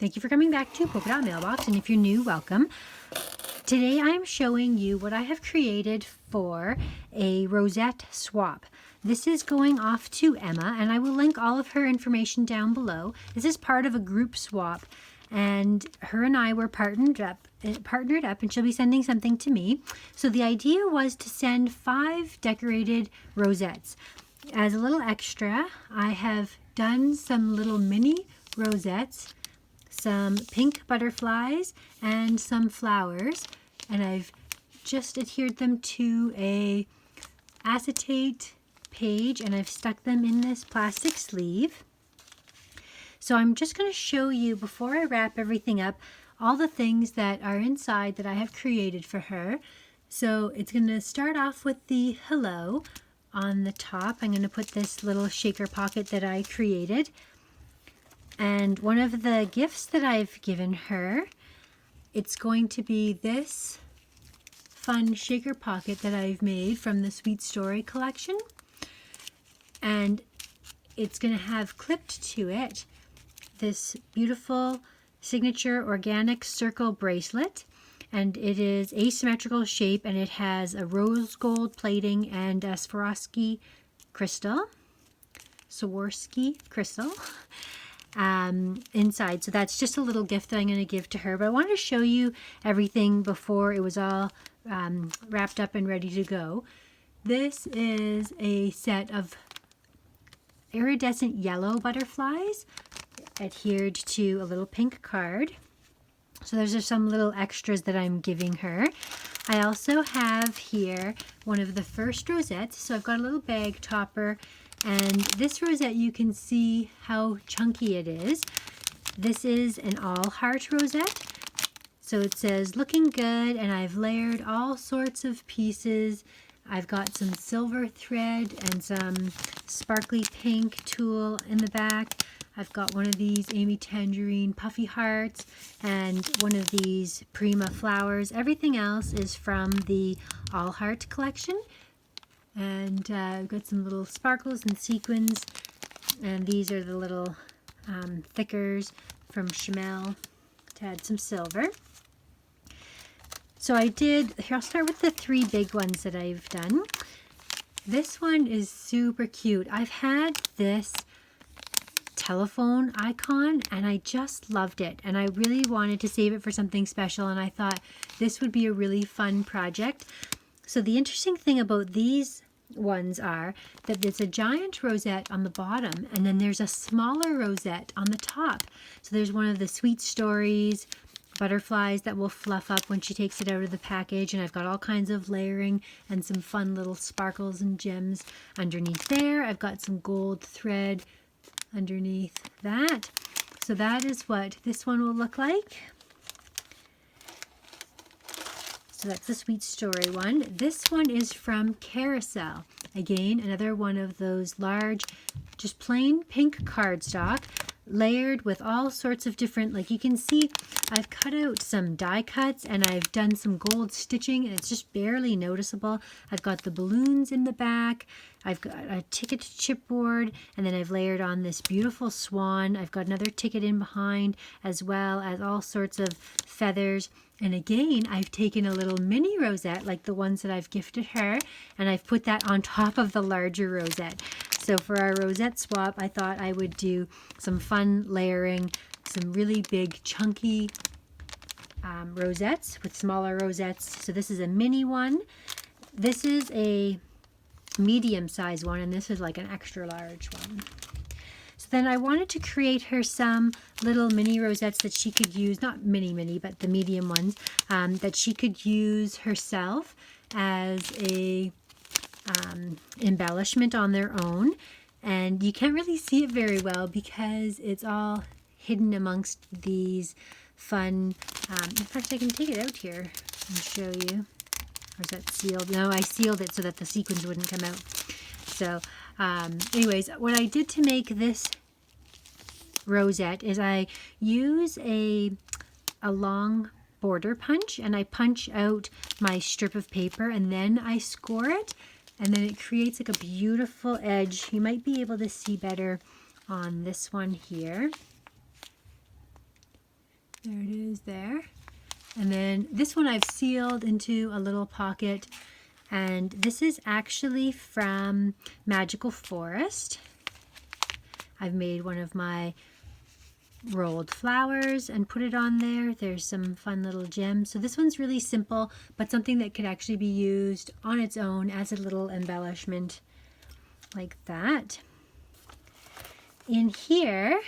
Thank you for coming back to Polka Dot Mailbox, and if you're new, welcome. Today I'm showing you what I have created for a rosette swap. This is going off to Emma, and I will link all of her information down below. This is part of a group swap, and her and I were partnered up, and she'll be sending something to me. So the idea was to send 5 decorated rosettes. As a little extra, I have done some little mini rosettes, some pink butterflies, and some flowers, and I've just adhered them to a acetate page, and I've stuck them in this plastic sleeve. So I'm just going to show you, before I wrap everything up, all the things that are inside that I have created for her. So it's going to start off with the hello on the top. I'm going to put this little shaker pocket that I created. And one of the gifts that I've given her, it's going to be this fun shaker pocket that I've made from the Sweet Story collection. And it's going to have clipped to it this beautiful signature organic circle bracelet. And it is asymmetrical shape, and it has a rose gold plating and a Swarovski crystal. Inside. So that's just a little gift that I'm going to give to her, but I wanted to show you everything before it was all wrapped up and ready to go. This is a set of iridescent yellow butterflies adhered to a little pink card. So those are some little extras that I'm giving her. I also have here one of the first rosettes. So I've got a little bag topper, and this rosette, you can see how chunky it is. This is an all heart rosette. So it says looking good, and I've layered all sorts of pieces. I've got some silver thread and some sparkly pink tulle in the back. I've got one of these Amy Tangerine puffy hearts and one of these Prima flowers. Everything else is from the All Heart collection. And I've got some little sparkles and sequins, and these are the little thickers from Chamel to add some silver. So here I'll start with the 3 big ones that I've done. This one is super cute. I've had this telephone icon, and I just loved it, and I really wanted to save it for something special, and I thought this would be a really fun project. So the interesting thing about these ones are that there's a giant rosette on the bottom, and then there's a smaller rosette on the top. So there's one of the Sweet Stories butterflies that will fluff up when she takes it out of the package, and I've got all kinds of layering and some fun little sparkles and gems underneath there. I've got some gold thread underneath that. So that is what this one will look like. So that's the Sweet Story one. This one is from Carousel. Again, another one of those large, just plain pink cardstock, layered with all sorts of different, like you can see, I've cut out some die cuts, and I've done some gold stitching, and it's just barely noticeable. I've got the balloons in the back. I've got a ticket chipboard, and then I've layered on this beautiful swan. I've got another ticket in behind, as well as all sorts of feathers. And again, I've taken a little mini rosette like the ones that I've gifted her, and I've put that on top of the larger rosette. So for our rosette swap, I thought I would do some fun layering, some really big chunky rosettes with smaller rosettes. So this is a mini one. This is a medium size one, and this is like an extra large one. So then I wanted to create her some little mini rosettes that she could use, not mini, but the medium ones, that she could use herself as a embellishment on their own. And you can't really see it very well because it's all hidden amongst these fun, in fact I can take it out here and show you. Or is that sealed? No, I sealed it so that the sequins wouldn't come out. So anyways, what I did to make this rosette is I use a long border punch, and I punch out my strip of paper, and then I score it, and then it creates like a beautiful edge. You might be able to see better on this one here. There it is there. And then this one I've sealed into a little pocket. And this is actually from Magical Forest. I've made one of my rolled flowers and put it on there. There's some fun little gems. So this one's really simple, but something that could actually be used on its own as a little embellishment like that. In here,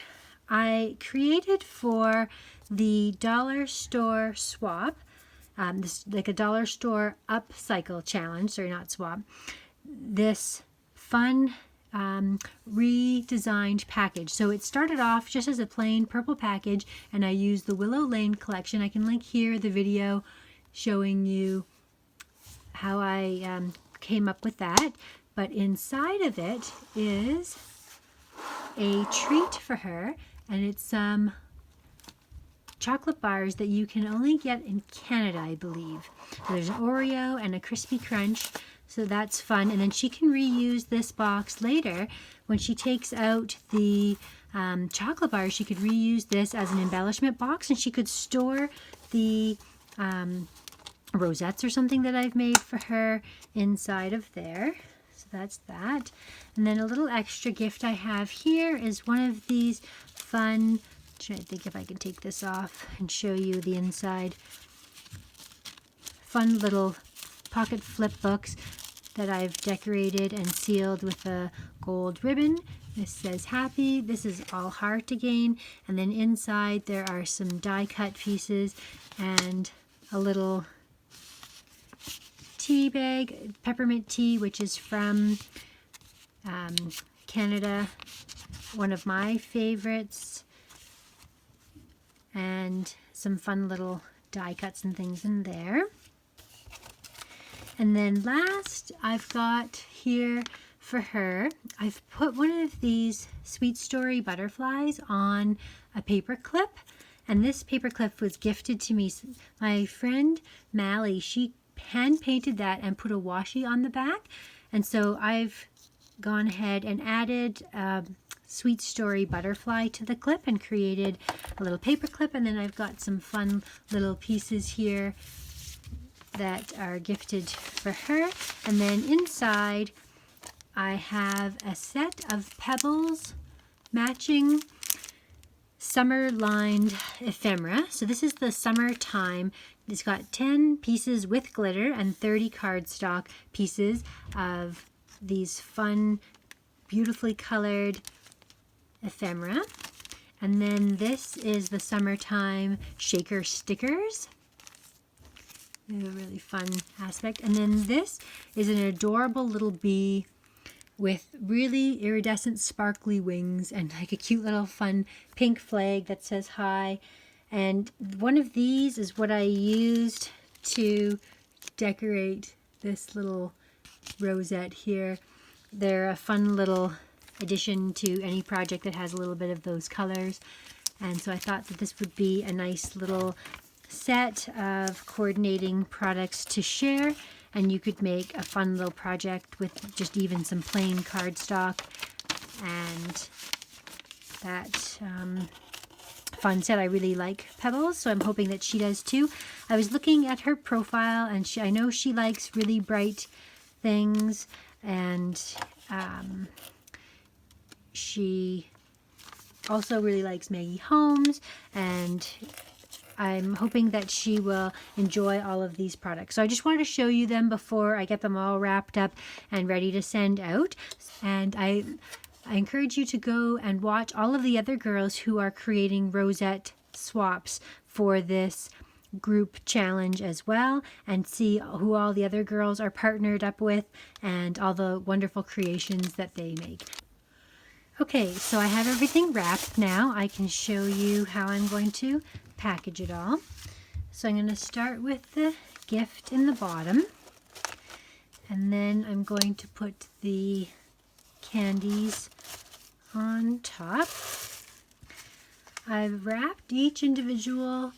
I created for the dollar store swap, this like a dollar store upcycle challenge, sorry, not swap, this fun redesigned package. So it started off just as a plain purple package, and I used the Willow Lane collection. I can link here the video showing you how I came up with that. But inside of it is a treat for her, and it's some chocolate bars that you can only get in Canada, I believe. So there's an Oreo and a crispy crunch, so that's fun. And then she can reuse this box later. When she takes out the chocolate bars, she could reuse this as an embellishment box, and she could store the rosettes or something that I've made for her inside of there. So that's that. And then a little extra gift I have here is one of these fun, trying to think if I can take this off and show you the inside. Fun little pocket flip books that I've decorated and sealed with a gold ribbon. This says happy. This is all heart again. And then inside there are some die cut pieces and a little tea bag, peppermint tea, which is from Canada, one of my favorites, and some fun little die cuts and things in there. And then last, I've got here for her, I've put one of these Sweet Story butterflies on a paper clip, and this paper clip was gifted to me. My friend Mally, she hand painted that and put a washi on the back, and so I've gone ahead and added Sweet Story butterfly to the clip and created a little paper clip. And then I've got some fun little pieces here that are gifted for her. And then inside I have a set of pebbles matching summer lined ephemera. So this is the summertime. It's got 10 pieces with glitter and 30 cardstock pieces of these fun, beautifully colored ephemera. And then this is the summertime shaker stickers. They're a really fun aspect. And then this is an adorable little bee with really iridescent sparkly wings and like a cute little fun pink flag that says hi. And one of these is what I used to decorate this little rosette here. They're a fun little addition to any project that has a little bit of those colors. And so I thought that this would be a nice little set of coordinating products to share, and you could make a fun little project with just even some plain cardstock and that fun set. I really like pebbles, so I'm hoping that she does too. I was looking at her profile, and I know she likes really bright things, and she also really likes Maggie Holmes, and I'm hoping that she will enjoy all of these products. So I just wanted to show you them before I get them all wrapped up and ready to send out. And I encourage you to go and watch all of the other girls who are creating rosette swaps for this group challenge as well, and see who all the other girls are partnered up with and all the wonderful creations that they make. Okay, so I have everything wrapped now. I can show you how I'm going to package it all. So I'm going to start with the gift in the bottom, and then I'm going to put the candies on top. I've wrapped each individual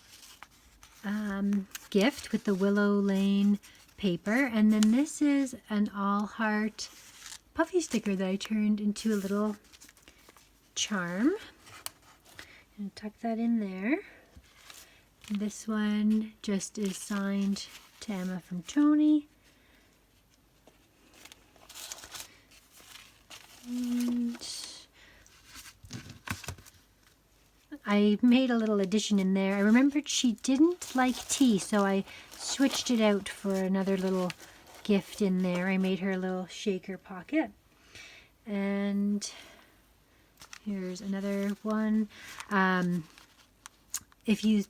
gift with the Willow Lane paper, and then this is an all heart puffy sticker that I turned into a little charm. And tuck that in there. This one just is signed to Emma from Toni. And I made a little addition in there. I remembered she didn't like tea, so I switched it out for another little gift in there. I made her a little shaker pocket. And here's another one. If you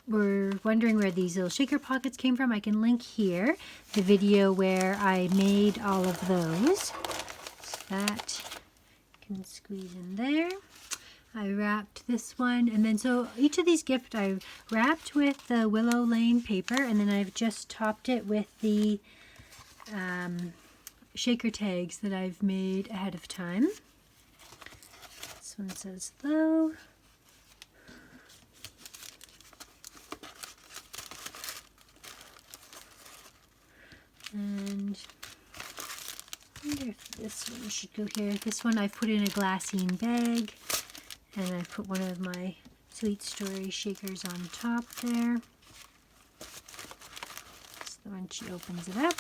were wondering where these little shaker pockets came from, I can link here the video where I made all of those. So that can squeeze in there. I wrapped this one, and then so each of these gifts I wrapped with the Willow Lane paper, and then I've just topped it with the shaker tags that I've made ahead of time. This one says hello. And I wonder if this one should go here. This one I've put in a glassine bag, and I put one of my Sweet Story shakers on top there. So when she opens it up,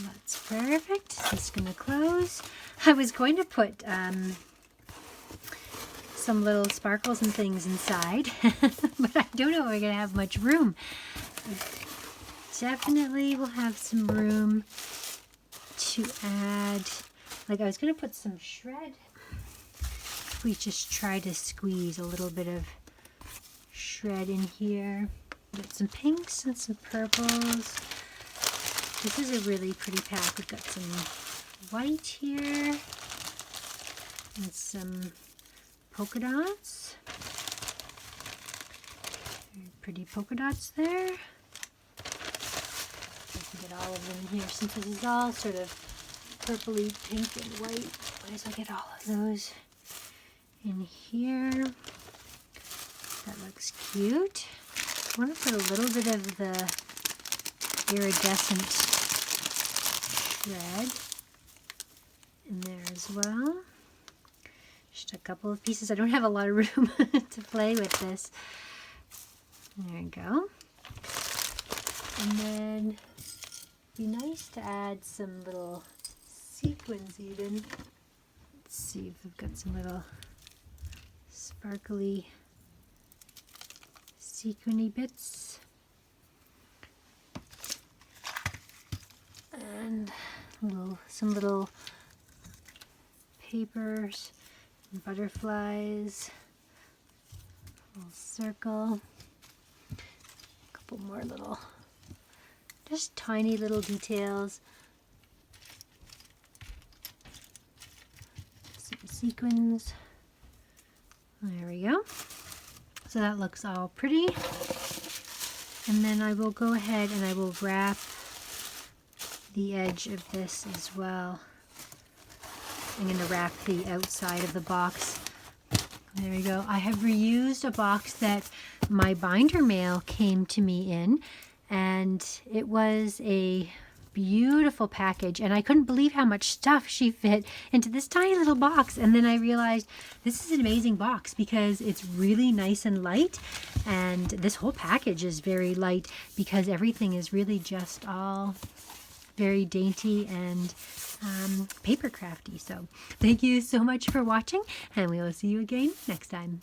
that's perfect. It's going to close. I was going to put some little sparkles and things inside, but I don't know if we're going to have much room. Definitely we'll have some room to add, like I was going to put some shred. We just try to squeeze a little bit of shred in here. Got some pinks and some purples. This is a really pretty pack. We've got some white here and some polka dots. Very pretty polka dots there. I can get all of them here since this is all sort of purpley pink and white. Might as well get all of those in here. That looks cute. I want to put a little bit of the iridescent shred in there as well. Just a couple of pieces. I don't have a lot of room to play with this. There we go. And then it'd be nice to add some little sequins even. Let's see if we've got some little sparkly sequiny bits. And some little papers, and butterflies, a little circle, a couple more little, just tiny little details, some sequins. There we go. So that looks all pretty. And then I will go ahead and I will wrap the edge of this as well. I'm going to wrap the outside of the box. There we go. I have reused a box that my binder mail came to me in, and it was a beautiful package, and I couldn't believe how much stuff she fit into this tiny little box. And then I realized this is an amazing box because it's really nice and light, and this whole package is very light because everything is really just all very dainty and paper crafty. So thank you so much for watching, and we will see you again next time.